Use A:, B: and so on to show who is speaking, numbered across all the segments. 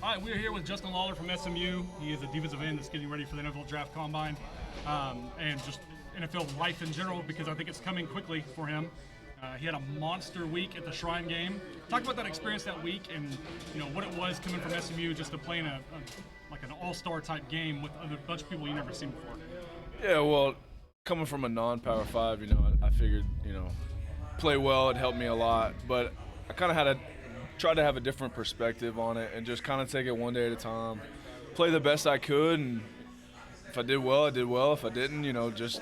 A: Hi, we're here with Justin Lawler from SMU. He is a defensive end that's getting ready for the NFL Draft Combine and just NFL life in general because I think it's coming quickly for him. He had a monster week at the Shrine game. Talk about that experience that week and what it was coming from SMU just to play in like an all-star type game with a bunch of people you never seen before.
B: Yeah, well, coming from a non-Power 5, I figured, play well, it helped me a lot, but I kind of had try to have a different perspective on it and just kind of take it one day at a time, play the best I could, and if I did well, I did well. If I didn't, just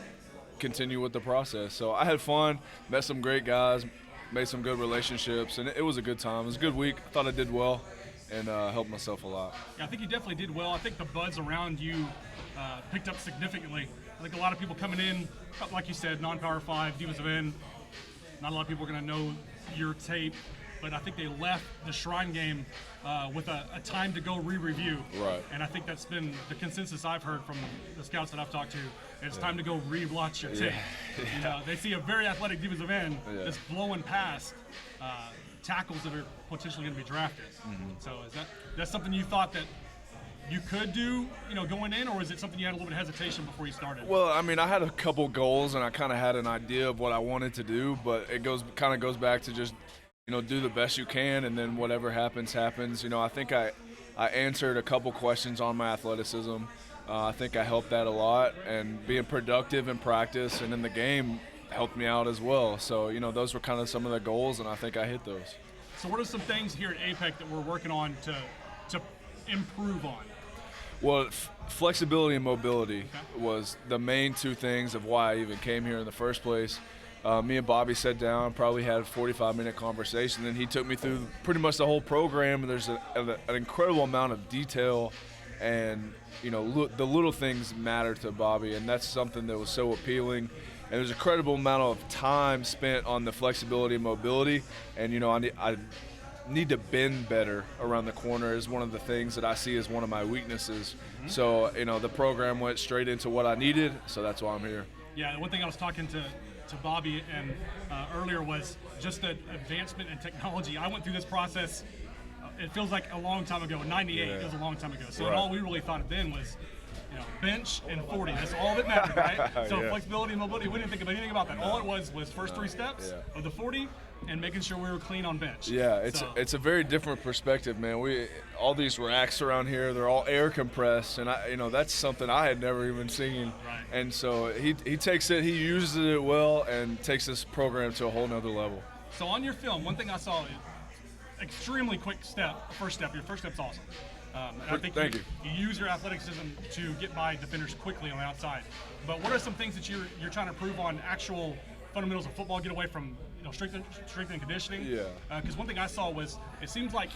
B: continue with the process. So I had fun, met some great guys, made some good relationships, and it was a good time. It was a good week. I thought I did well and helped myself a lot.
A: Yeah, I think you definitely did well. I think the buzz around you picked up significantly. I think a lot of people coming in, like you said, non-Power 5, defensive end, not a lot of people are going to know your tape, but I think they left the Shrine game with a time to go re-review.
B: Right.
A: And I think that's been the consensus I've heard from the scouts that I've talked to. It's time to go re-watch your tape.
B: Yeah.
A: They see a very athletic defensive end that's blowing past tackles that are potentially going to be drafted. Mm-hmm. So is that something you thought that you could do, going in, or was it something you had a little bit of hesitation before you started?
B: Well, I had a couple goals and I kind of had an idea of what I wanted to do, but it goes back to just do the best you can, and then whatever happens. I think I answered a couple questions on my athleticism. I think I helped that a lot, and being productive in practice and in the game helped me out as well. So, those were kind of some of the goals, and I think I hit those.
A: So what are some things here at APEC that we're working on to improve on?
B: Well, flexibility and mobility was the main two things of why I even came here in the first place. Me and Bobby sat down, probably had a 45-minute conversation, and he took me through pretty much the whole program. There's an incredible amount of detail, and the little things matter to Bobby, and that's something that was so appealing. And there's a credible amount of time spent on the flexibility and mobility, and I need to bend better around the corner is one of the things that I see as one of my weaknesses. Mm-hmm. So the program went straight into what I needed, so that's why I'm here.
A: Yeah, one thing I was talking to Bobby and earlier was just the advancement in technology. I went through this process, it feels like a long time ago. 98, It was a long time ago. So all we really thought then was, bench and 40. That's all that mattered, right? So flexibility and mobility, we didn't think of anything about that. All it was first three steps of the 40 and making sure we were clean on bench.
B: Yeah, it's a very different perspective, man. All these racks around here, they're all air compressed, and that's something I had never even seen.
A: Right.
B: And so he takes it, he uses it well, and takes this program to a whole nother level.
A: So on your film, one thing I saw, extremely quick first step. Your first step's awesome. I think
B: Thank you.
A: You use your athleticism to get by defenders quickly on the outside. But what are some things that you're trying to improve on actual fundamentals of football, get away from strength and conditioning?
B: Yeah.
A: Because one thing I saw was it seems like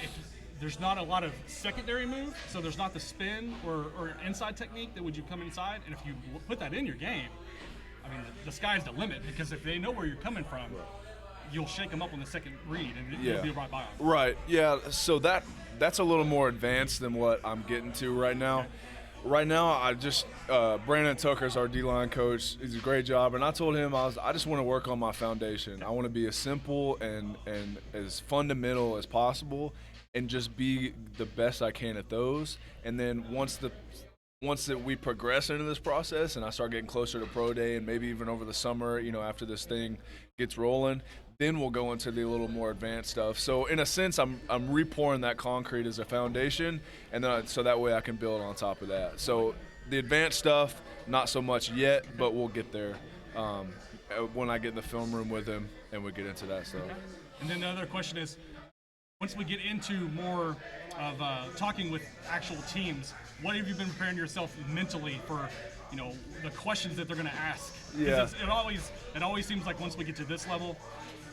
A: there's not a lot of secondary move, so there's not the spin or inside technique that would you come inside, and if you put that in your game, the sky's the limit, because if they know where you're coming from, you'll shake them up on the second read, and you'll be right by them.
B: Right, yeah, so that's a little more advanced than what I'm getting to right now.
A: Okay.
B: Right now, Brandon Tucker's our D-line coach. He's a great job, and I told him I just want to work on my foundation. I want to be as simple and as fundamental as possible, and just be the best I can at those. And then once that we progress into this process, and I start getting closer to pro day, and maybe even over the summer, after this thing gets rolling, then we'll go into the little more advanced stuff. So in a sense, I'm repouring that concrete as a foundation, and then so that way I can build on top of that. So the advanced stuff, not so much yet, but we'll get there when I get in the film room with him and we get into that stuff.
A: Okay. And then the other question is, once we get into more of talking with actual teams, what have you been preparing yourself mentally for, the questions that they're going to ask?
B: Yeah.
A: It always seems like once we get to this level,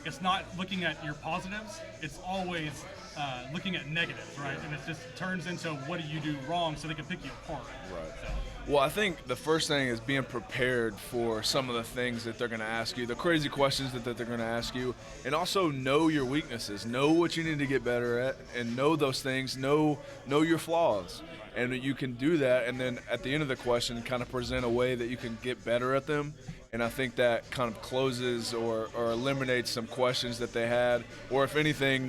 A: it's not looking at your positives, it's always looking at negatives, right? And it just turns into what do you do wrong so they can pick you apart.
B: Right.
A: So.
B: Well, I think the first thing is being prepared for some of the things that they're going to ask you, the crazy questions that they're going to ask you, and also know your weaknesses, know what you need to get better at, and know those things, know your flaws. And you can do that, and then at the end of the question, kind of present a way that you can get better at them. And I think that kind of closes or eliminates some questions that they had, or if anything,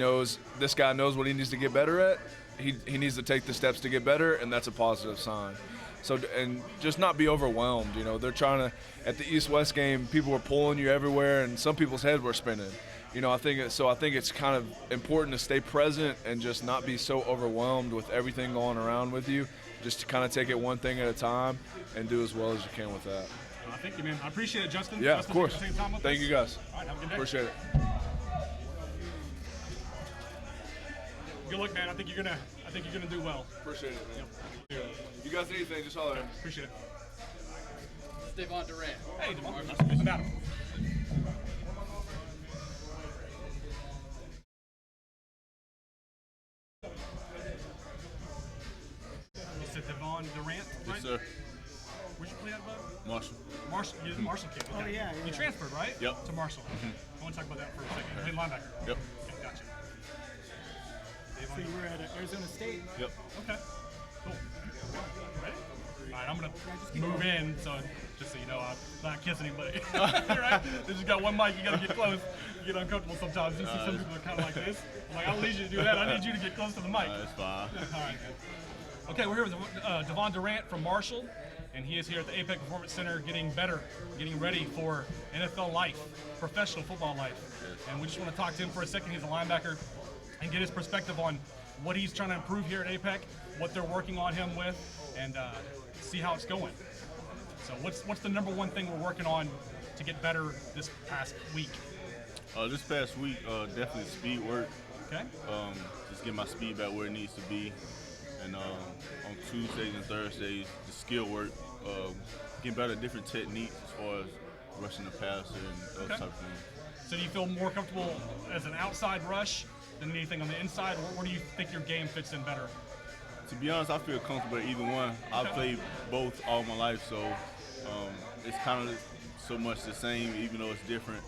B: this guy knows what he needs to get better at. He needs to take the steps to get better, and that's a positive sign. So, and just not be overwhelmed. You know, they're trying to, at the East-West game, people were pulling you everywhere, and some people's heads were spinning. You know, I think it's kind of important to stay present and just not be so overwhelmed with everything going around with you. Just to kind of take it one thing at a time and do as well as you can with that.
A: Thank you, man. I appreciate it, Justin.
B: Yeah,
A: Justin,
B: of course.
A: Thank
B: you, guys.
A: All right, have a good day.
B: Appreciate it.
A: Good luck, man. I think you're gonna do well.
B: Appreciate it, man. Yep. You guys need anything, just holler at me.
A: Appreciate it.
C: Devon Durant.
A: Hey, Devon. Nice to meet you. Adam. You said Devon Durant, right?
D: Yes, sir.
A: Where'd you play out of?
D: Marshall.
A: Marshall. You're the Marshall kid. Okay.
E: Oh, yeah.
A: You transferred, right?
D: Yep.
A: To Marshall. I want to talk about that for a second. You played linebacker.
D: Yep.
A: Okay, gotcha.
E: So you were at Arizona State.
D: Yep.
A: Okay. Cool. Ready? All right, I'm gonna move in, so just so you know, I'm not kissing anybody. Right? They just got one mic. You gotta get close. You get uncomfortable sometimes. You see some people are kind of like this. I'm like, I don't need you to do that. I need you to get close to the mic.
D: That's fine.
A: All right. Okay, we're here with Devon Durant from Marshall, and he is here at the APEC Performance Center getting better, getting ready for NFL life, professional football life. And we just want to talk to him for a second. He's a linebacker, and get his perspective on what he's trying to improve here at APEC, what they're working on him with, and see how it's going. So what's the number one thing we're working on to get better this past week?
D: This past week, definitely speed work.
A: Okay.
D: Just get my speed back where it needs to be. And on Tuesdays and Thursdays, the skill work, getting better at different techniques as far as rushing the passer and those type of things.
A: So do you feel more comfortable as an outside rush than anything on the inside? Where do you think your game fits in better?
D: To be honest, I feel comfortable at either one. I've played both all my life, so it's kind of so much the same, even though it's different.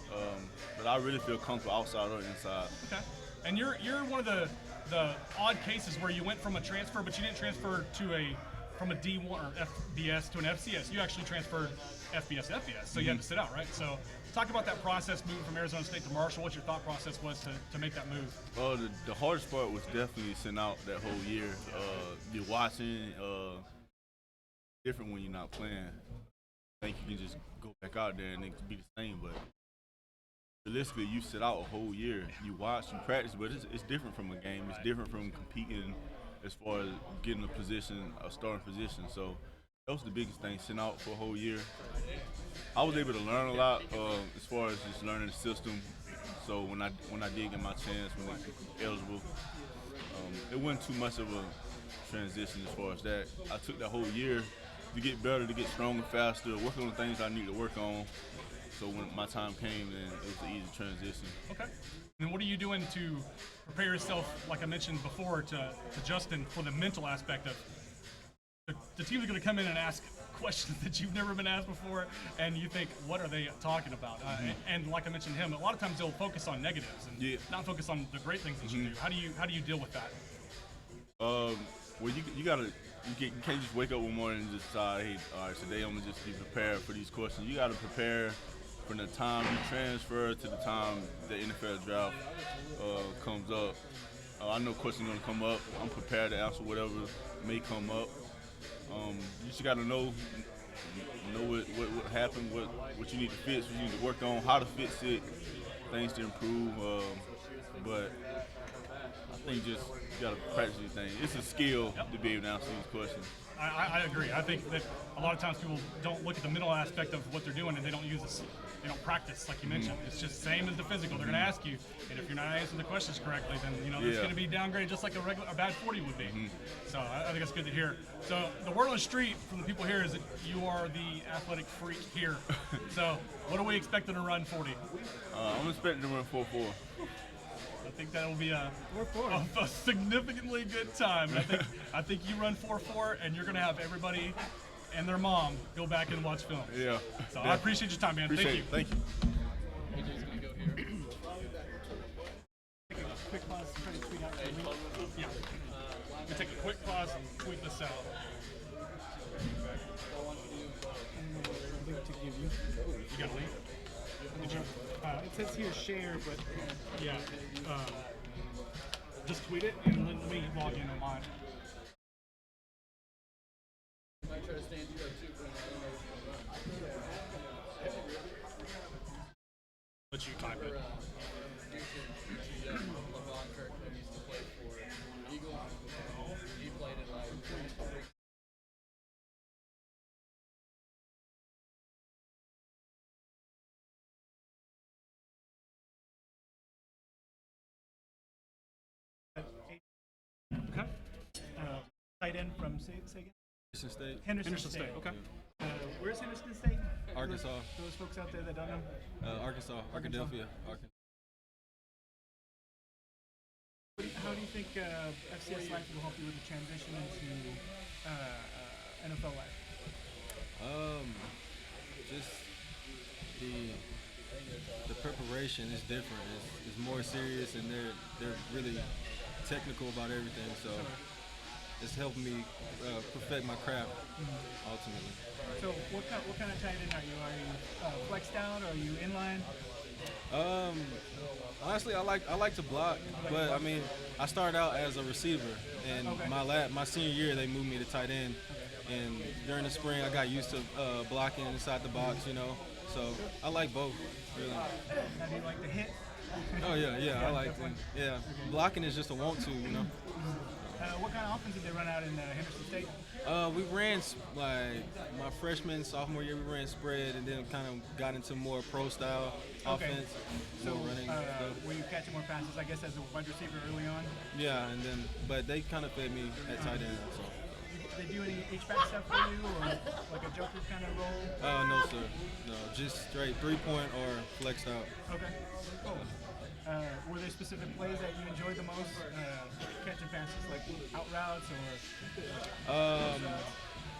D: But I really feel comfortable outside or inside.
A: Okay. And you're one of the odd cases where you went from a transfer, but you didn't transfer from a D1 or FBS to an FCS. You actually transferred FBS to FBS, so you had to sit out, right? So talk about that process moving from Arizona State to Marshall. What your thought process was to make that move?
D: The hardest part was definitely sitting out that whole year. You're watching, different when you're not playing. I think you can just go back out there and it can be the same, but realistically, you sit out a whole year. You watch, you practice, but it's different from a game. It's different from competing as far as getting a starting position. So that was the biggest thing, sitting out for a whole year. I was able to learn a lot as far as just learning the system. So when I did get my chance, when I was eligible, it wasn't too much of a transition as far as that. I took that whole year to get better, to get stronger, faster, work on the things I need to work on. So when my time came, then it was an easy transition.
A: Okay. And what are you doing to prepare yourself, like I mentioned before, to Justin, for the mental aspect of the teams are going to come in and ask questions that you've never been asked before, and you think, what are they talking about? And like I mentioned to him, a lot of times they'll focus on negatives and not focus on the great things that you do. How do you deal with that?
D: Well, you can't just wake up one morning and just decide, hey, all right, today I'm gonna just be prepared for these questions. You got to prepare from the time you transfer to the time the NFL draft comes up. I know questions are gonna come up. I'm prepared to answer whatever may come up. You just got to know what happened, what you need to fix, what you need to work on, how to fix it, things to improve. But I think just you got to practice these things. It's a skill to be able to answer these questions.
A: I agree. I think that a lot of times people don't look at the mental aspect of what they're doing, and they don't use this. They don't practice, like you mentioned. It's just same as the physical. They're going to ask you, and if you're not answering the questions correctly, then it's going to be downgraded just like a bad 40 would be. So I think it's good to hear. So the word on the street from the people here is that you are the athletic freak here. So what are we expecting to run 40?
D: I'm expecting to run 4.4.
A: I think that will be a significantly good time. I think you run 4.4, and you're going to have everybody and their mom go back and watch film.
D: Yeah.
A: So I appreciate your time, man.
D: Thank you.
A: Thank you.
C: AJ's gonna go here.
E: Take a quick pause to try to tweet out the link.
A: Yeah. We take a quick pause and tweet this out.
E: I don't know what link to give you.
A: You Definitely. Did you?
E: It says here share, but
A: Yeah. Just tweet it and let me log in on mine.
C: Might try to stand you up too.
A: Let you type it.
C: LeVon Kirkland used to play for Eagles. He played in like
A: Okay.
E: tight end from say again?
D: Henderson State,
E: Henderson
A: State. Okay.
E: Where's Henderson State?
D: Arkansas,
E: Those folks out there that don't know.
D: Arkansas, Arkadelphia, Arkansas.
E: How do you think FCS life will help you with the transition into NFL life?
D: Just the preparation is different. It's more serious, and they're really technical about everything. So it's helping me perfect my craft ultimately.
E: So what kind of tight end are you? Are you flexed out? Or are you inline?
D: Honestly, I like to block, but I mean, I started out as a receiver, and my senior year they moved me to tight end, and during the spring I got used to blocking inside the box, you know. So I like both, really.
E: How do you like to hit?
D: Oh yeah, I like to. Yeah, blocking is just a want to, you know.
E: What kind of offense did they run out in Henderson State?
D: We ran like my freshman, sophomore year. We ran spread, and then kind of got into more pro style offense,
E: So
D: more running.
E: were you catching more passes, I guess, as a wide receiver early on?
D: Yeah, and then but they kind of fed me at tight end. So.
E: Did they do any H-back stuff for you, or like a joker kind of role?
D: No sir, no, just straight 3-point or flexed out.
E: Okay, cool. Were there specific plays that you enjoyed the most, catching passes, like out routes or?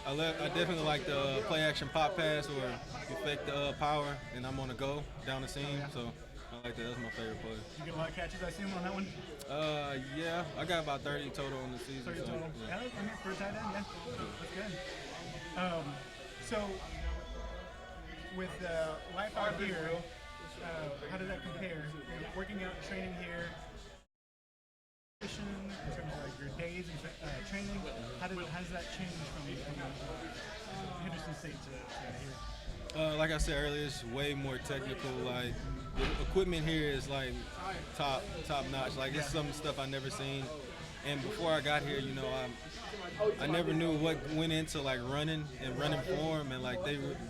D: I definitely like the play action pop pass or you fake the power and I'm on the go down the seam. So I like that. That's my favorite play.
E: You get a lot of catches, I assume, on that one?
D: Yeah, I got about 30 total in the season.
E: 30 total.
D: Yeah.
E: I mean, for a tight end, yeah, that's good. So with life out here, how does that compare? You're working out, training here, in terms of like your days and training. How does that change from Henderson State to here?
D: Like I said earlier, it's way more technical. Like the equipment here is like top notch. Like it's some stuff I never seen. And before I got here, you know, I never knew what went into like running form, and like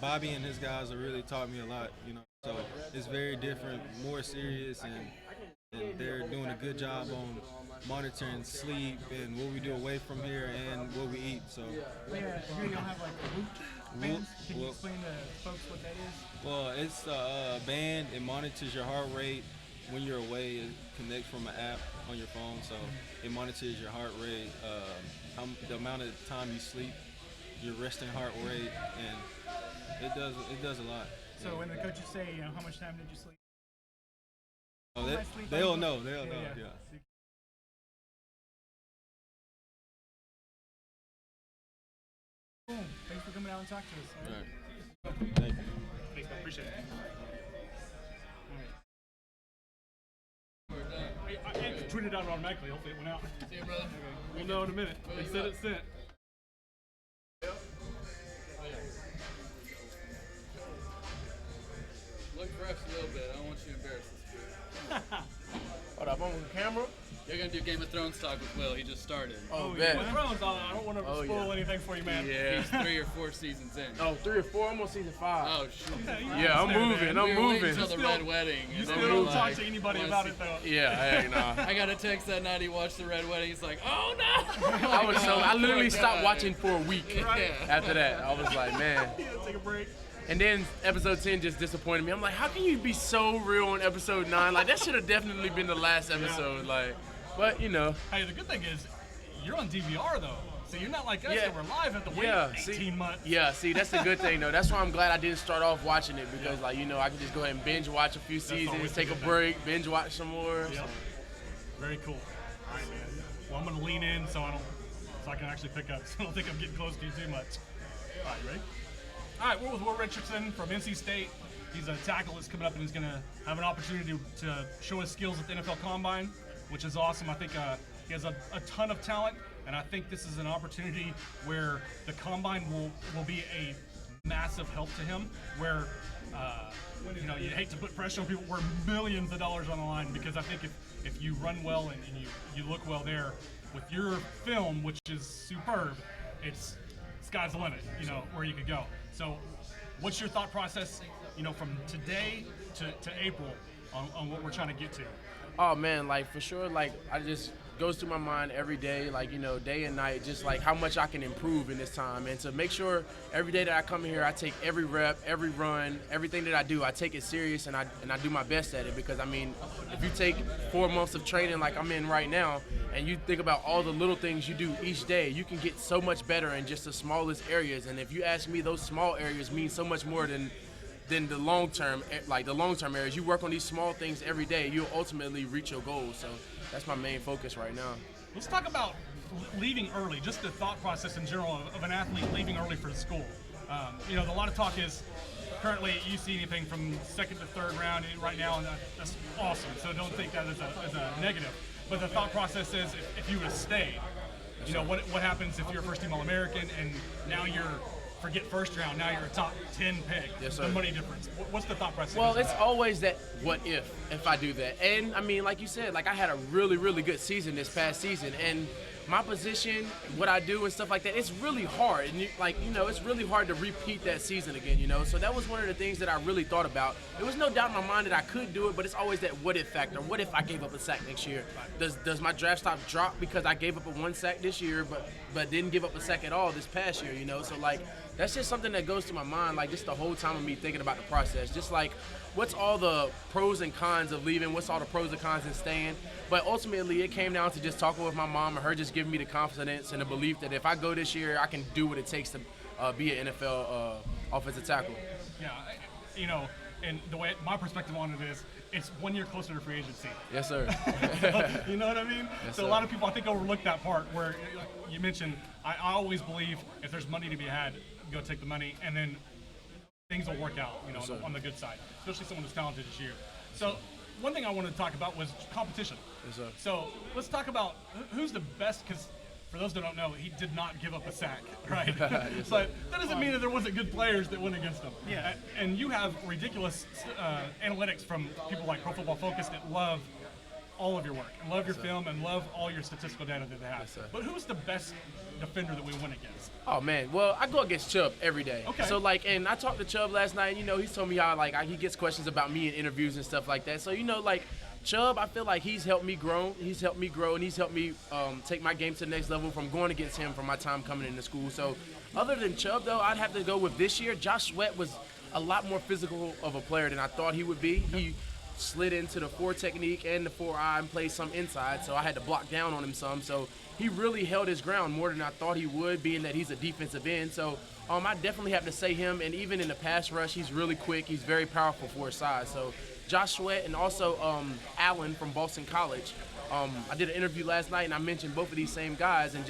D: Bobby and his guys have really taught me a lot. You know, so it's very different, more serious, and they're doing a good job on monitoring sleep and what we do away from here and what we eat. So
E: Yeah, here you'll have like a Whoop bands. Can you explain to folks what that is?
D: Well, it's a band. It monitors your heart rate when you're away. It connects from an app on your phone, so it monitors your heart rate, the amount of time you sleep, your resting heart rate, and it does a lot.
E: So when the coaches say, you know, how much time did you sleep?
D: Oh, they'll know. They'll know. Yeah.
E: Boom. Thanks for coming out and talking to us.
D: All right. Thank you.
A: Thanks, man. Appreciate it. I tweeted it out automatically. Hopefully it went out.
C: See you, brother.
A: We'll know in a minute. They said it sent.
C: Look fresh a little bit. I don't want you to embarrass this kid.
F: Hold up, I'm on camera.
C: You're gonna do Game of Thrones talk with Will. He just started.
F: Oh,
A: Yeah.
F: bet.
A: Thrones, I don't want to spoil
F: yeah.
A: anything for you, man.
F: Yeah.
C: He's 3 or 4 seasons in.
F: Oh, 3 or 4. I'm on season 5.
C: Oh shoot.
F: Yeah, I'm moving.
C: We
F: I'm
C: were waiting
F: moving.
C: until the
A: Still-
C: Red Wedding.
A: You
C: and
A: still
C: then
A: don't
C: we're
A: talk
C: like,
A: to anybody
C: wanna
A: about
C: see-
A: it, though.
F: Yeah, hey, nah.
C: I got a text that night. He watched the Red Wedding. He's like, "Oh no!"
F: I literally stopped watching for a week.
C: Yeah.
F: After that, I was like, man.
A: Yeah, take a break.
F: And then episode 10 just disappointed me. I'm like, how can you be so real on episode 9? Like, that should have definitely been the last episode. Like, but you know.
A: Hey, the good thing is, you're on DVR though, so you're not like us
F: Yeah.
A: that we're live at the wait
F: Yeah,
A: 18
F: see,
A: months.
F: yeah, see, that's the good thing though. That's why I'm glad I didn't start off watching it because, like, you know, I could just go ahead and binge watch a few seasons,
A: always
F: take
A: the
F: a
A: good
F: break, binge watch some more.
A: Yep. Very cool. All right, man. Well, I'm gonna lean in so I can actually pick up. So I don't think I'm getting close to you too much. All right, you ready? All right, we're with Will Richardson from NC State. He's a tackle that's coming up and he's going to have an opportunity to show his skills at the NFL Combine, which is awesome. I think he has a ton of talent, and I think this is an opportunity where the Combine will be a massive help to him, where you hate to put pressure on people where millions of dollars on the line, because I think if you run well and you look well there with your film, which is superb, it's sky's the limit, where you could go. So what's your thought process, from today to April on what we're trying to get to?
F: Oh man, like for sure, like I just goes through my mind every day, like day and night, just like how much I can improve in this time, and to make sure every day that I come here, I take every rep, every run, everything that I do, I take it serious, and I do my best at it. Because I mean, if you take 4 months of training like I'm in right now, and you think about all the little things you do each day, you can get so much better in just the smallest areas. And if you ask me, those small areas mean so much more than the long term, like the long term areas. You work on these small things every day, you'll ultimately reach your goals. So that's my main focus right now.
A: Let's talk about leaving early, just the thought process in general of an athlete leaving early for school. A lot of talk is currently you see anything from 2nd to 3rd round right now, and that's awesome. So don't think that as a negative. But the thought process is if you would have stayed, what happens if you're a first-team All-American and now you're, forget first round, now you're a top 10 pick.
F: Yes, sir.
A: The money difference. What's the thought process?
F: Well, it's always that what if I do that. And I mean, like you said, like I had a really, really good season this past season, and my position, what I do and stuff like that, it's really hard. And it's really hard to repeat that season again, So that was one of the things that I really thought about. There was no doubt in my mind that I could do it, but it's always that what if factor. What if I gave up a sack next year? Does my draft stock drop because I gave up a 1 sack this year, but didn't give up a sack at all this past year, So like, that's just something that goes through my mind, like just the whole time of me thinking about the process. Just like, what's all the pros and cons of leaving? What's all the pros and cons in staying? But ultimately, it came down to just talking with my mom and her just giving me the confidence and the belief that if I go this year, I can do what it takes to be an NFL offensive tackle.
A: Yeah, and the way my perspective on it is, it's 1 year closer to free agency.
F: Yes, sir.
A: So, you know what I mean?
F: Yes,
A: so
F: sir.
A: a lot of people, I think, overlook that part where you mentioned, I always believe if there's money to be had, go take the money, and then things will work out,
F: Yes,
A: on the good side, especially someone who's talented this year. So one thing I wanted to talk about was competition.
F: Yes, sir.
A: So let's talk about who's the best, because for those that don't know, he did not give up a sack, right?
F: Yes,
A: But that doesn't mean that there wasn't good players that went against him.
E: Yeah.
A: And you have ridiculous analytics from people like Pro Football Focus that love all of your work and love your film and love all your statistical data that they have.
F: Yes, sir.
A: But who's the best defender that we went against?
F: Oh man, well I go against Chubb every day.
A: Okay.
F: So and I talked to Chubb last night. He's told me how he gets questions about me in interviews and stuff like that. So Chubb, I feel like he's helped me grow. He's helped me grow, and he's helped me take my game to the next level from going against him from my time coming into school. So other than Chubb though, I'd have to go with this year. Josh Sweat was a lot more physical of a player than I thought he would be. He slid into the 4 technique and the 4-eye and played some inside, so I had to block down on him some. So he really held his ground more than I thought he would, being that he's a defensive end. So I definitely have to say him, and even in the pass rush, he's really quick. He's very powerful for his size. So Josh Sweat and also Allen from Boston College. I did an interview last night, and I mentioned both of these same guys. And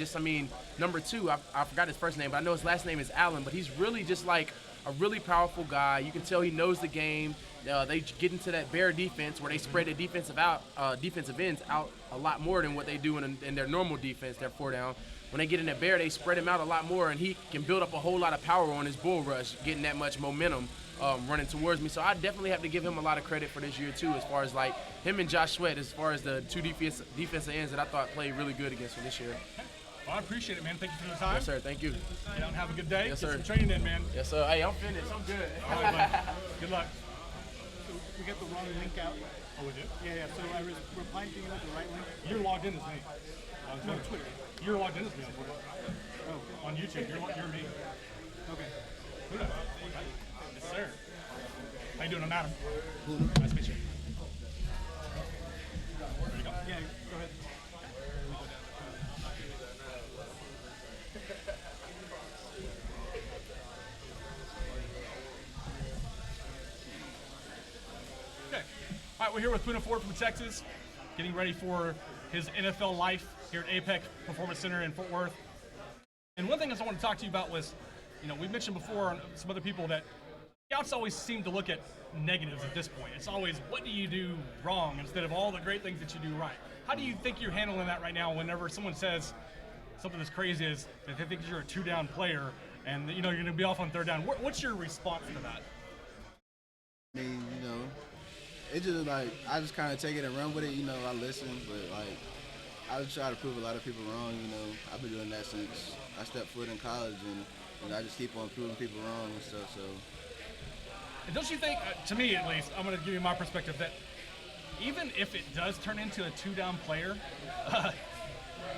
F: number 2, I forgot his first name, but I know his last name is Allen. But he's really just like a really powerful guy. You can tell he knows the game. They get into that bear defense where they spread the defensive ends out a lot more than what they do in their normal defense, their 4 down. When they get in that bear, they spread him out a lot more, and he can build up a whole lot of power on his bull rush, getting that much momentum running towards me. So I definitely have to give him a lot of credit for this year too, as far as like him and Josh Sweat, as far as the 2 defensive ends that I thought played really good against him this year.
A: Well, I appreciate it, man. Thank you for the time.
F: Yes, sir. Thank you.
A: Have a good day.
F: Yes,
A: Get
F: sir.
A: some training in, man.
F: Yes, sir. Hey, I'm finished. I'm good.
A: All right, buddy. Good luck.
E: We got the wrong link out.
A: Oh, we did?
E: Yeah. So I was replying to you with the right link.
A: You're logged in as me. On
E: No,
A: Twitter.
E: Twitter.
A: You're logged in as me on Twitter.
E: Oh,
A: On YouTube, you're me.
E: okay.
A: Poona. Yes, sir. How you doing? I'm Adam. Nice to meet you. There you go.
E: Yeah, go ahead.
A: Okay. All right, we're here with Poona Ford from Texas, getting ready for his NFL life here at APEC Performance Center in Fort Worth. And one thing I want to talk to you about was, we mentioned before on some other people that Scouts always seem to look at negatives at this point. It's always, what do you do wrong instead of all the great things that you do right. How do you think you're handling that right now whenever someone says something as crazy as that they think you're a 2-down player and you're going to be off on 3rd down? What's your response to that?
G: I mean, it's just like I just kind of take it and run with it. I listen, but like I just try to prove a lot of people wrong. I've been doing that since I stepped foot in college, and I just keep on proving people wrong and stuff. So,
A: and don't you think, to me at least, I'm going to give you my perspective that even if it does turn into a 2-down player,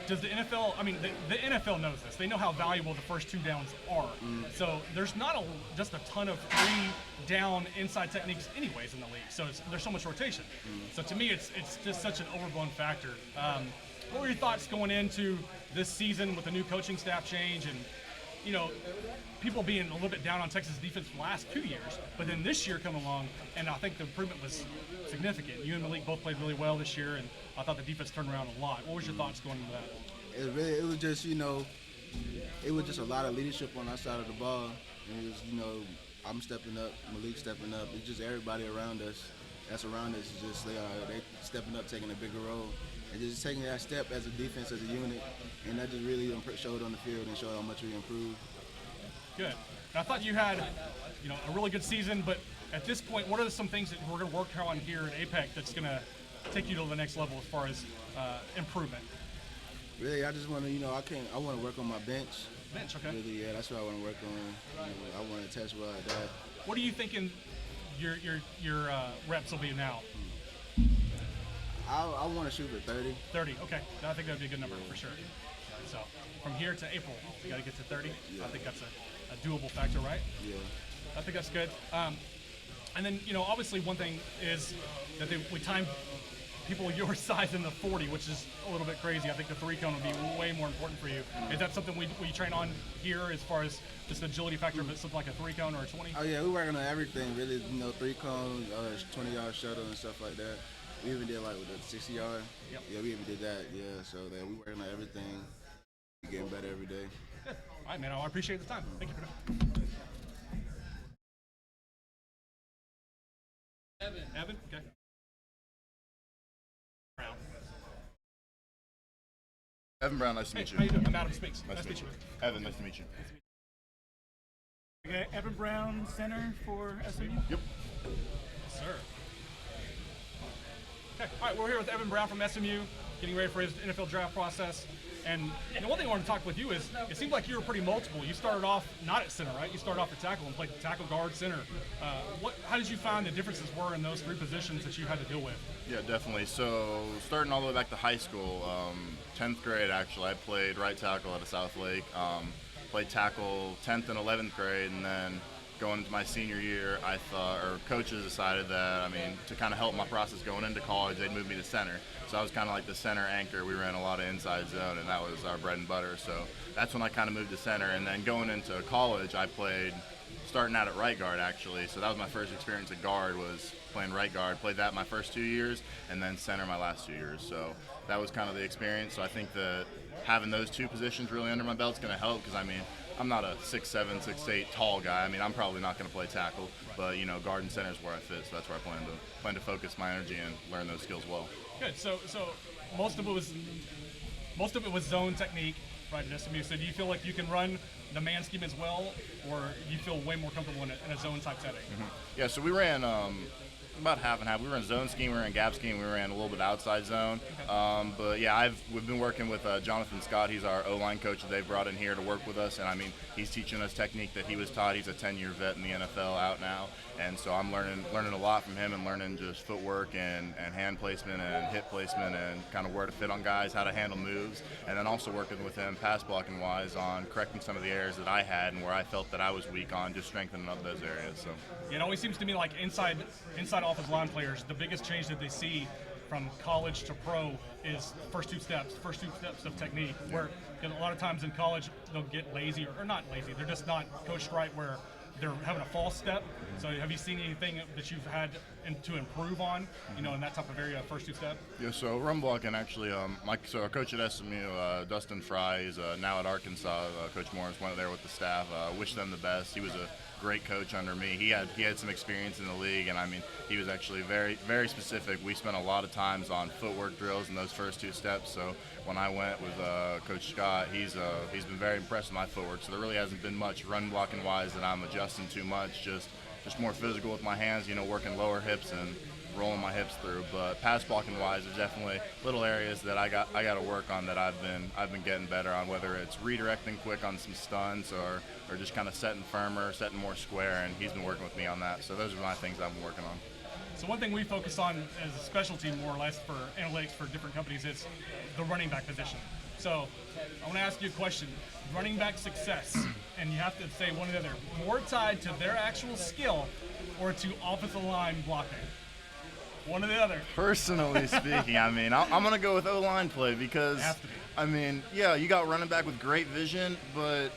A: does the NFL? I mean, the NFL knows this. They know how valuable the first 2 downs are. So there's not just a ton of 3-down inside techniques, anyways, in the league. So there's so much rotation. So to me, it's just such an overblown factor. What were your thoughts going into this season with the new coaching staff change and people being a little bit down on Texas defense the last 2 years, but then this year come along, and I think the improvement was significant. You and Malik both played really well this year, and I thought the defense turned around a lot. What was your thoughts going into that?
G: it was just it was just a lot of leadership on our side of the ball, and it was I'm stepping up, Malik stepping up. It's just everybody around us that's around us is just they stepping up, taking a bigger role, and just taking that step as a defense, as a unit, and that just really showed on the field and showed how much we improved.
A: Good. And I thought you had, a really good season, but at this point, what are some things that we're going to work on here at APEC that's going to take you to the next level as far as improvement?
G: Really, I just want to, I want to work on my bench.
A: Bench, okay.
G: Really, yeah, that's what I want to work on. I want to test well at that.
A: What are you thinking your reps will be now?
G: I want to shoot for 30.
A: 30, okay. I think that would be a good number for sure. So from here to April, you got to get to 30. Yeah. I think that's a doable factor, right?
G: Yeah.
A: I think that's good. And then, obviously one thing is that we timed people your size in the 40, which is a little bit crazy. I think the 3-cone would be way more important for you. Is that something we train on here as far as just the agility factor, but something like a 3-cone or a 20?
G: Oh, yeah, we're working on everything, really, 3-cone, 20-yard shuttle and stuff like that. We even did, with the 60-yard.
A: Yep.
G: Yeah, we even did that, yeah. So that we working on everything, getting better every day.
A: Good. All right, man, I appreciate the time. Thank you for that. Evan? Okay. Brown.
H: Evan Brown, nice to meet you.
A: How you doing? I'm Adam Speaks.
H: Nice to meet you. Evan, nice to meet you.
E: Okay, Evan Brown, center for SMU.
H: Yep.
A: Yes, sir. Okay, all right, we're here with Evan Brown from SMU, getting ready for his NFL draft process. And one thing I want to talk with you is, it seems like you were pretty multiple. You started off not at center, right? You started off at tackle and played tackle, guard, center. How did you find the differences were in those 3 positions that you had to deal with?
H: Yeah, definitely. So starting all the way back to high school, 10th grade actually, I played right tackle at a South Lake. Played tackle 10th and 11th grade, and then going into my senior year, I thought, or coaches decided that, to kind of help my process going into college, they'd move me to center. So I was kind of like the center anchor. We ran a lot of inside zone, and that was our bread and butter. So that's when I kind of moved to center. And then going into college, I played, starting out at right guard actually. So that was my first experience at guard, was playing right guard. Played that my first 2 years, and then center my last 2 years. So that was kind of the experience. So I think that having those 2 positions really under my belt is going to help, because I'm not a 6'7", 6'8" tall guy. I'm probably not going to play tackle, but guard and center is where I fit. So that's where I plan to focus my energy and learn those skills well.
A: Good. So most of it was zone technique, right, at SMU. So do you feel like you can run the man scheme as well, or do you feel way more comfortable in a zone type setting?
H: Mm-hmm. Yeah. So we ran about half and half. We ran zone scheme, we ran gap scheme, we ran a little bit outside zone. Okay. But yeah, we've been working with Jonathan Scott. He's our O-line coach that they've brought in here to work with us, and he's teaching us technique that he was taught. He's a 10-year vet in the NFL out now, and so I'm learning a lot from him, and learning just footwork and hand placement and hip placement and kind of where to fit on guys, how to handle moves, and then also working with him pass blocking wise on correcting some of the areas that I had and where I felt that I was weak on, just strengthening up those areas. So
A: it always seems to me like inside offensive line players, the biggest change that they see from college to pro is first two steps of technique, where a lot of times in college they'll get lazy or not lazy, they're just not coached right, where they're having a false step. So have you seen anything that you've had to improve on, in that type of area, first two step?
H: Yeah, so run blocking actually, so our coach at SMU, Dustin Fry, is now at Arkansas. Coach Morris went there with the staff. Wish them the best. He was a great coach under me. He had some experience in the league, and I mean, he was actually very, very specific. We spent a lot of times on footwork drills in those first two steps. So when I went with Coach Scott, he's been very impressed with my footwork. So there really hasn't been much run blocking wise that I'm adjusting too much. Just more physical with my hands, working lower hips and rolling my hips through. But pass blocking wise, there's definitely little areas that I got to work on that I've been getting better on, whether it's redirecting quick on some stunts or just kind of setting firmer, setting more square, and he's been working with me on that. So those are my things I've been working on.
A: So one thing we focus on as a specialty, more or less, for analytics for different companies is the running back position. So I want to ask you a question. Running back success, and you have to say one or the other, more tied to their actual skill or to offensive line blocking? One or the other.
H: Personally speaking, I mean, I'm going to go with O-line play because, I mean, yeah, you got running back with great vision, but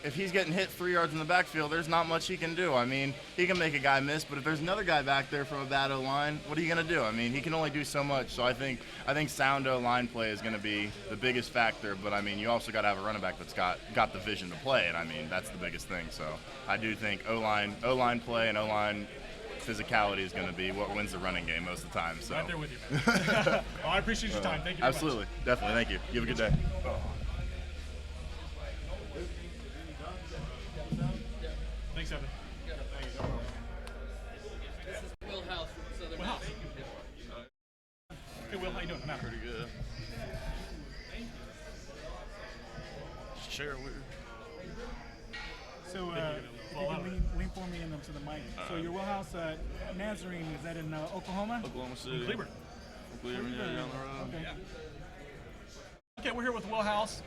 H: if he's getting hit 3 yards in the backfield, there's not much he can do. I mean, he can make a guy miss, but if there's another guy back there from a bad O-line, what are you going to do? I mean, he can only do so much. So I think sound O-line play is going to be the biggest factor, but I mean, you also got to have a running back that's got the vision to play, and I mean, that's the biggest thing. So I do think O-line play and O-line physicality is going to be what wins the running game most of the time. So
A: right there with you, man. Well, I appreciate your time. Thank you very
H: absolutely.
A: much.
H: Definitely. Thank you. You have a good day.
A: Thanks, Evan.
C: This is Will House from Southern.
A: Will House. Hey, Will, how you doing? Matt.
I: Pretty good. Share weird.
E: So if you can lean for me into the mic. So your Wellhouse Nazarene, is that in Oklahoma?
I: Oklahoma City.
A: Cleveland.
I: Cleveland, yeah, down the road.
E: Okay.
A: Okay, we're here with Will House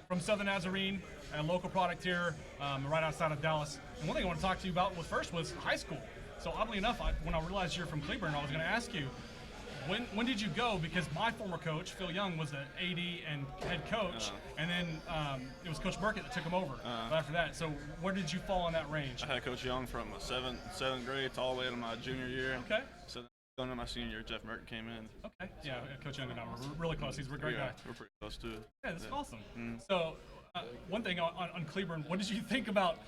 A: from Southern Nazarene, a local product here right outside of Dallas. And one thing I want to talk to you about was high school. So oddly enough, when I realized you're from Cleveland, I was going to ask you, when did you go? Because my former coach, Phil Young, was the AD and head coach, and then it was Coach Burkett that took him over after that. So where did you fall in that range?
I: I had Coach Young from seventh grade all the way to my junior year.
A: Okay.
I: So going into my senior year, Jeff Merck came in.
A: Okay. Yeah, Coach Young and I were really close. He's a great guy.
I: We're pretty close too.
A: Yeah, that's awesome. So one thing on Cleveland, what did you think about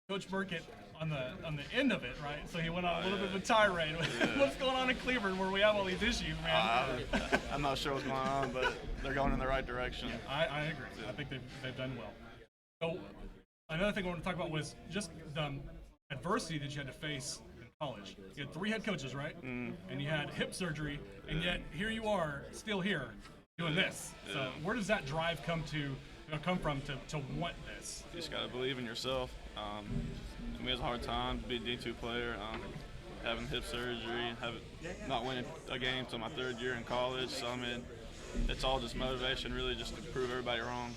A: Coach Burkett on the end of it, right? So he went on a little bit of a tirade. What's going on in Cleveland where we have all these issues, man?
I: I'm not sure what's going on, but they're going in the right direction.
A: I agree. I think they've done well. So another thing I want to talk about was just the adversity that you had to face in college. You had 3 head coaches, right? And you had hip surgery, and yet here you are still here doing this. So where does that drive come from to want this?
I: You just got to believe in yourself. I mean, it was a hard time to be a D2 player, having hip surgery, not winning a game until my 3rd year in college. So, I mean, it's all just motivation, really, just to prove everybody wrong.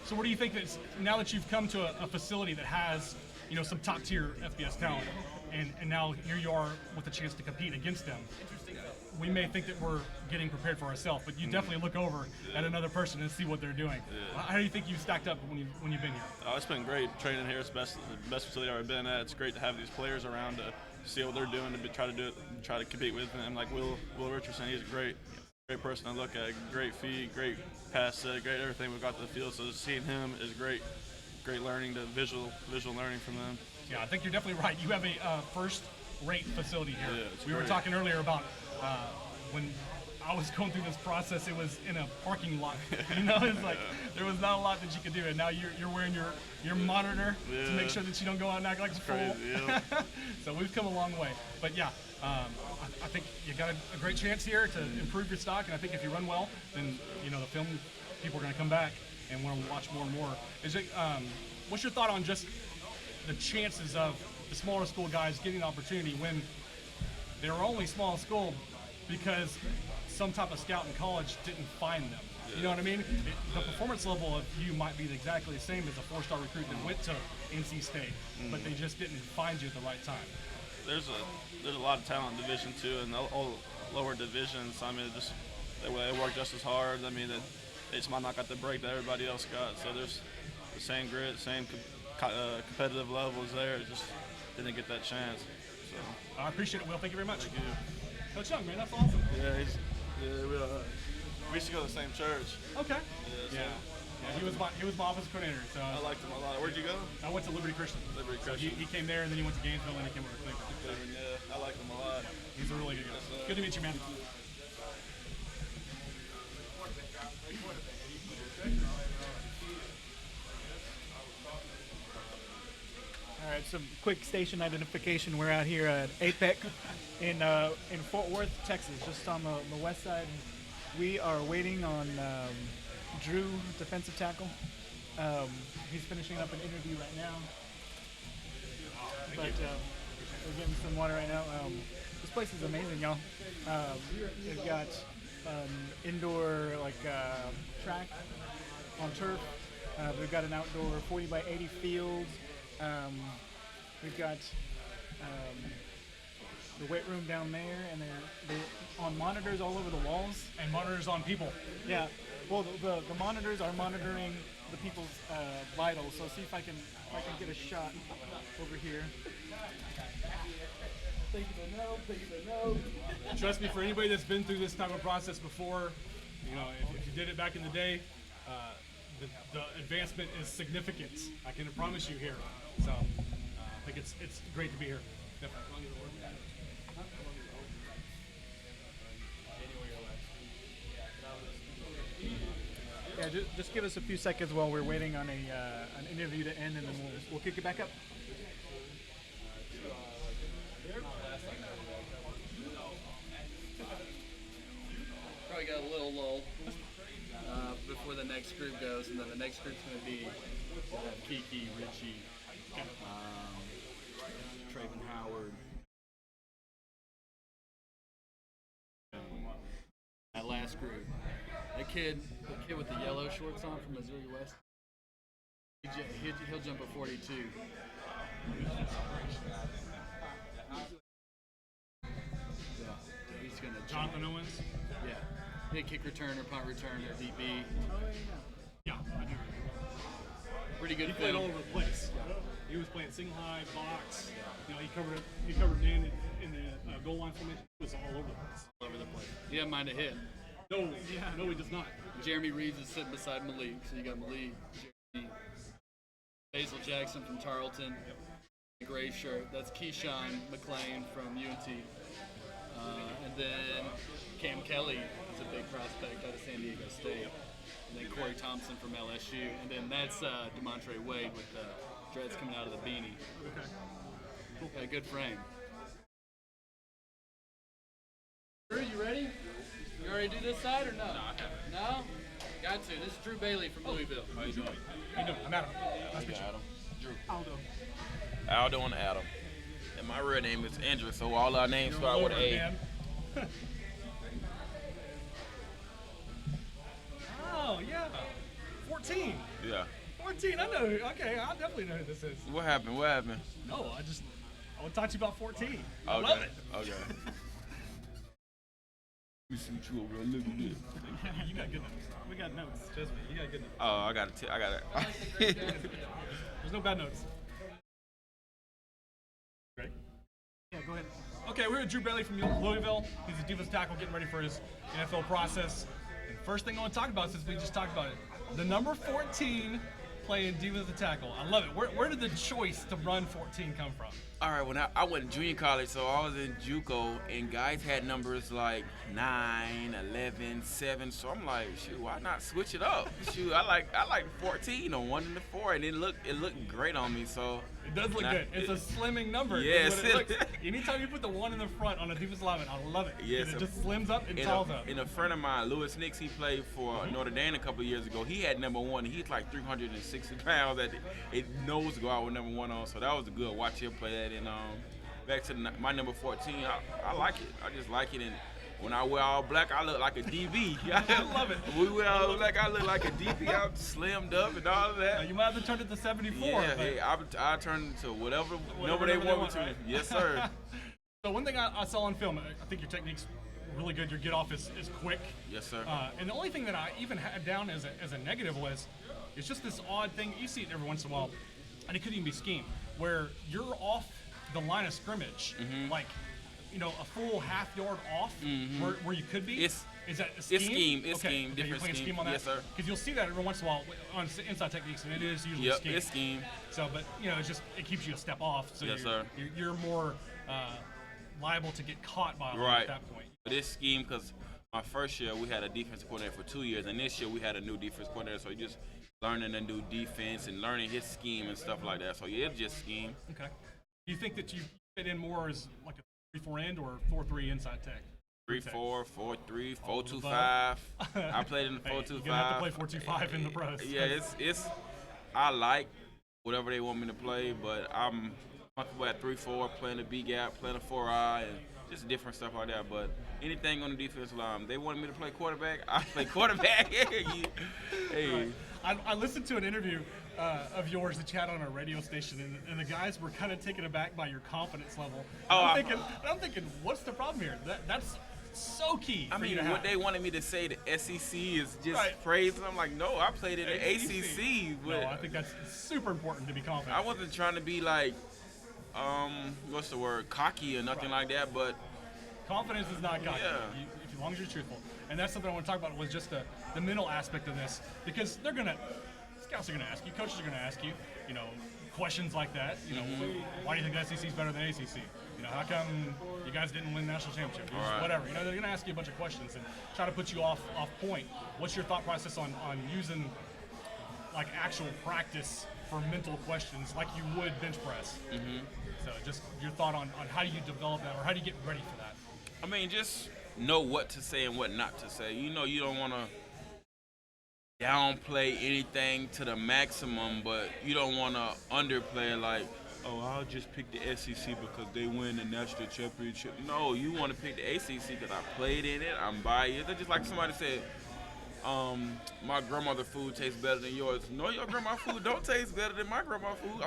A: So what do you think that now that you've come to a facility that has, some top-tier FBS talent, and now here you are with a chance to compete against them, we may think that we're getting prepared for ourselves, but you definitely look over at another person and see what they're doing. Yeah. How do you think you've stacked up when you've been here?
I: It's been great training here. It's the best facility I've ever been at. It's great to have these players around to see what they're doing, to try to compete with them. Like Will Richardson, he's a great person to look at. Great feet, great pass set, great everything we've got to the field. So seeing him is great learning, to visual learning from them.
A: Yeah, I think you're definitely right. You have a first-rate facility here.
I: Yeah,
A: we were talking earlier about when I was going through this process, it was in a parking lot. It's like there was not a lot that you could do, and now you're wearing your monitor to make sure that you don't go out and act like a fool.
I: Yeah.
A: So we've come a long way. But yeah, I think you got a great chance here to improve your stock, and I think if you run well, then the film people are going to come back and want to watch more and more. What's your thought on just the chances of the smaller school guys getting an opportunity when they're only small school because some type of scout in college didn't find them? You know what I mean? The performance level of you might be exactly the same as a 4-star recruit that went to NC State, but they just didn't find you at the right time.
I: There's a lot of talent in Division II and all lower divisions. I mean, they work just as hard. I mean, they just might not got the break that everybody else got. So there's the same grit, same competitive levels there. Just didn't get that chance. So
A: I appreciate it, Will. Thank you very much. Coach Young, man, that's awesome.
I: yeah, we used to go to the same church.
A: Okay.
I: Yeah,
A: Yeah, he was my offensive coordinator. So
I: I liked him a lot. Where'd you go?
A: I went to Liberty Christian.
I: Liberty
A: So
I: Christian.
A: he came there, and then he went to Gainesville, and then he came over to Cleveland.
I: Yeah, I liked him a lot.
A: He's a really good guy. Good to meet you, man.
E: All right, some quick station identification. We're out here at APEC in Fort Worth, Texas, just on the west side. We are waiting on Drew, defensive tackle. He's finishing up an interview right now. But we're getting some water right now. This place is amazing, y'all. They've got indoor track on turf. We've got an outdoor 40 by 80 field. We've got the weight room down there, and they're on monitors all over the walls.
A: And monitors on people.
E: Yeah. Well, the monitors are monitoring the people's vitals. So see if I can get a shot over here. Thank you for no.
A: Trust me, for anybody that's been through this type of process before, if you did it back in the day, the advancement is significant. I can promise you here. So I think it's great to be here. Definitely.
E: Yeah, just give us a few seconds while we're waiting on an interview to end, and then we'll kick it back up.
C: Probably got a little lull before the next group goes, and then the next group's going to be Kiki, Richie, Trayvon Howard. That last group. The kid with the yellow shorts on from Missouri West, he'll jump a 42. He's going to
A: Jonathan Owens.
C: Yeah. He kick returner, punt returner, DB.
A: Yeah, I do.
C: Pretty good.
A: He played all over the place. He was playing single high, box. He covered man in the goal line formation. He was all over the place.
C: All over the place. He didn't mind a hit.
A: No, he does not.
C: Jeremy Reeves is sitting beside Malik, so you got Malik, Jeremy, Basil Jackson from Tarleton, gray shirt. That's Keyshawn McLean from UNT, and then Cam Kelly is a big prospect out of San Diego State, and then Corey Thompson from LSU, and then that's DeMontre Wade with the dreads coming out of the beanie.
A: Okay.
C: Cool. Got a good frame. Drew, you ready? You already do this side or no? No, I haven't. No? Got to. This is Drew Bailey from Louisville.
A: How you doing? I'm Adam. Nice to meet you.
J: Adam. Drew.
E: Aldo.
J: And Adam. And my real name is Andrew, so all our names start with A.
A: Man. Oh, yeah. 14.
J: Yeah.
A: 14, I know. Okay, I definitely know who this is.
J: What happened?
A: No, I want to talk to you about 14. I
J: Okay.
A: love it.
J: Okay. Let me see what you over there. Look at this.
A: You got good notes. We got notes. Trust me, you got good notes.
J: Oh, I got it.
A: There's no bad notes. Ready?
E: Yeah, go ahead.
A: Okay, we're with Drew Bailey from Louisville. He's a defensive tackle getting ready for his NFL process. And first thing I want to talk about, since we just talked about it, the number 14 playing defensive tackle. I love it. Where did the choice to run 14 come from?
J: All right, when I went to junior college, so I was in JUCO, and guys had numbers like 9, 11, 7. So I'm like, shoot, why not switch it up? Shoot, I like 14 or 1 and 4, and it looked great on me. So
A: it does look good. It's a slimming number.
J: Yes.
A: Anytime you put the 1 in the front on a defensive lineman, I love it.
J: Yes.
A: It just slims up and talls up.
J: And a friend of mine, Lewis Nix, he played for Notre Dame a couple of years ago. He had number 1. He's like 360 pounds. It knows to go out with number 1 on. So that was good. Watch him play that. And back to my number 14, I like it. I just like it. And when I wear all black, I look like a DB.
A: I love it.
J: We wear all black, I look like a DB. I'm slimmed up and all of that.
A: You might have to turn it to 74.
J: Yeah, hey, I turn it to whatever number they want me to. Right? Yes, sir.
A: So one thing I saw on film, I think your technique's really good. Your get off is quick.
J: Yes, sir.
A: And the only thing that I even had down as a negative was, it's just this odd thing. You see it every once in a while, and it could even be scheme, where you're off the line of scrimmage, like, you know, a full half yard off where you could be? Is that a scheme?
J: It's scheme. It's
A: okay.
J: scheme.
A: Okay,
J: Different
A: you're playing
J: scheme.
A: scheme on that?
J: Yes, sir.
A: Because you'll see that every once in a while on inside techniques, and it is usually scheme.
J: It's scheme.
A: So, but, you know, it keeps you a step off. So
J: Yes, sir.
A: You're more liable to get caught by a line at that point.
J: But it's scheme because my first year we had a defensive coordinator for 2 years, and this year we had a new defense coordinator. So you just learning a new defense and learning his scheme and stuff like that. So yeah, it's just scheme.
A: Okay. Do you think that you fit in more as like a 3-4 end or 4-3 inside tech?
J: 3-4, 4-3, 4-2-5. I played in the 4-2-5.
A: You're gonna have to play 4-2-5 in the pros.
J: Yeah, it's. I like whatever they want me to play, but I'm comfortable at 3-4, playing the B gap, playing the 4-eye, and just different stuff like that. But anything on the defensive line, they wanted me to play quarterback. I play quarterback. Hey.
A: I listened to an interview of yours that you had on a radio station, and the guys were kind of taken aback by your confidence level. I'm thinking, what's the problem here? That's so key.
J: I mean, what they wanted me to say, the SEC is just praise. I'm like, no, I played in the ACC.
A: No, I think that's super important to be confident.
J: I wasn't trying to be like, what's the word, cocky or nothing like that, but
A: confidence is not cocky,
J: yeah.
A: As long as you're truthful. And that's something I want to talk about was just the mental aspect of this, because scouts are going to ask you, coaches are going to ask you, you know, questions like that. You know, why do you think the SEC is better than ACC? You know, how come you guys didn't win the national championship? Whatever. You know, they're going to ask you a bunch of questions and try to put you off point. What's your thought process on using like actual practice for mental questions like you would bench press? So just your thought on how do you develop that, or how do you get ready for that?
J: I mean, just know what to say and what not to say. You know, you don't want to downplay anything to the maximum, but you don't want to underplay like, oh, I'll just pick the SEC because they win the national championship. No, you want to pick the ACC because I played in it, I'm biased. It's just like somebody said, my grandmother's food tastes better than yours. No, your grandma's food don't taste better than my grandma's food.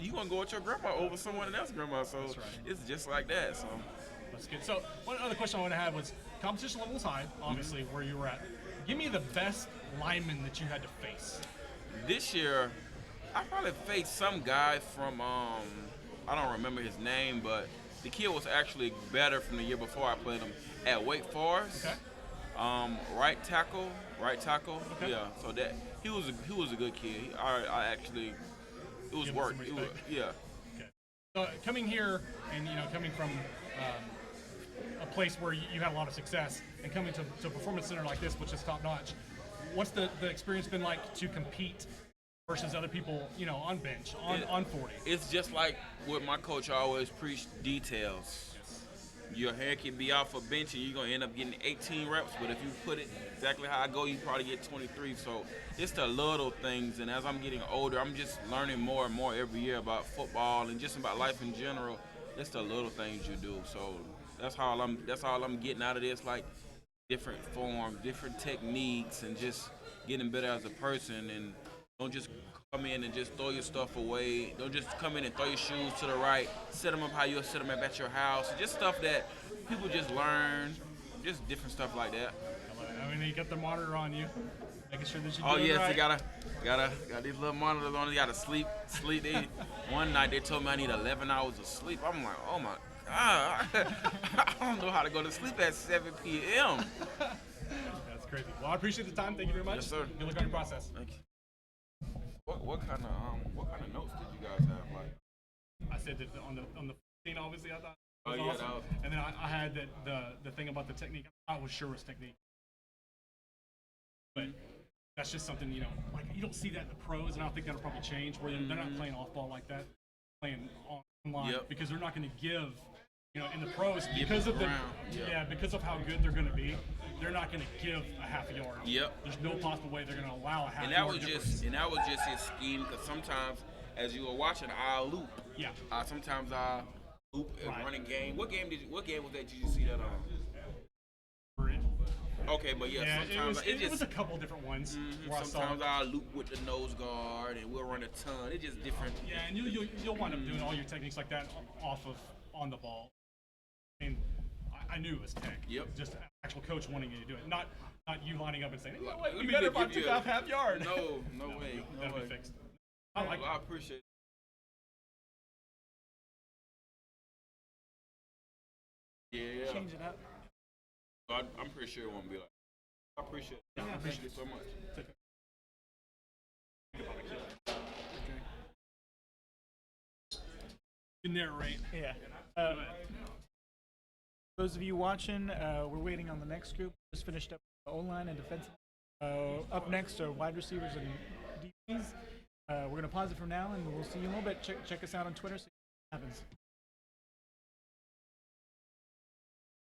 J: You gonna go with your grandma over someone else's grandma. So it's just like that. So
A: that's good. So one other question I want to have was, competition level is high, obviously, where you were at. Give me the best lineman that you had to face.
J: This year, I probably faced some guy from I don't remember his name, but the kid was actually better from the year before I played him at Wake Forest.
A: Okay.
J: Right tackle.
A: Okay.
J: Yeah. So that he was a good kid. I actually it was work. Yeah.
A: Okay. So coming here and coming from a place where you had a lot of success and coming to a performance center like this, which is top notch, what's the experience been like to compete versus other people, on bench, on 40?
J: It's just like what my coach always preached: details. Your hair can be off a bench and you're going to end up getting 18 reps, but if you put it exactly how I go, you probably get 23. So it's the little things, and as I'm getting older, I'm just learning more and more every year about football and just about life in general. It's the little things you do. So that's all I'm getting out of this, like different forms, different techniques, and just getting better as a person. And don't just come in and just throw your stuff away. Don't just come in and throw your shoes to the right, set them up how you'll set them up at your house. Just stuff that people just learn, just different stuff like that.
A: I mean, you got the monitor on you, making sure that you
J: do
A: it
J: yes,
A: right.
J: They got these little monitors on. You got to sleep. One night they told me I need 11 hours of sleep. I'm like, oh my God, I don't know how to go to sleep at 7 p.m.
A: That's crazy. Well, I appreciate the time. Thank you very much.
J: Yes, sir.
A: Good luck on your process.
J: Thank you. What kind of notes did you guys have? Like,
A: I said that on the thing, obviously I thought it was
J: yeah,
A: awesome. And then I had the thing about the technique. I was sure it was technique, but that's just something like you don't see that in the pros, and I don't think that'll probably change. Where they're not playing off ball like that, playing online because they're not going to give. In the pros, because of because of how good they're going to be, they're not going to give a half a yard. There's no possible way they're going to allow a half yard difference.
J: And that was just his scheme, because sometimes, as you were watching, I'll loop.
A: Yeah.
J: Sometimes I loop and running game. What game was that? Did you see that on? Okay, but sometimes
A: it was a couple different ones.
J: Sometimes I loop with the nose guard, and we'll run a ton. It's just different.
A: Yeah, and you'll wind up doing all your techniques like that on the ball. I mean, I knew it was tech.
J: Yep.
A: Just an actual coach wanting you to do it, not you lining up and saying,
J: Let
A: "You
J: me
A: better
J: give you
A: half yard."
J: No way.
A: That'll be fixed.
J: I appreciate it. Yeah.
E: change it up.
J: I'm pretty sure it won't be like. I appreciate it.
E: Yeah,
J: Thank you so much.
A: You narrate.
E: Yeah. Those of you watching, we're waiting on the next group. Just finished up the O-line and defensive. Up next are wide receivers and DBs. We're going to pause it for now, and we'll see you in a little bit. Check us out on Twitter. See what happens.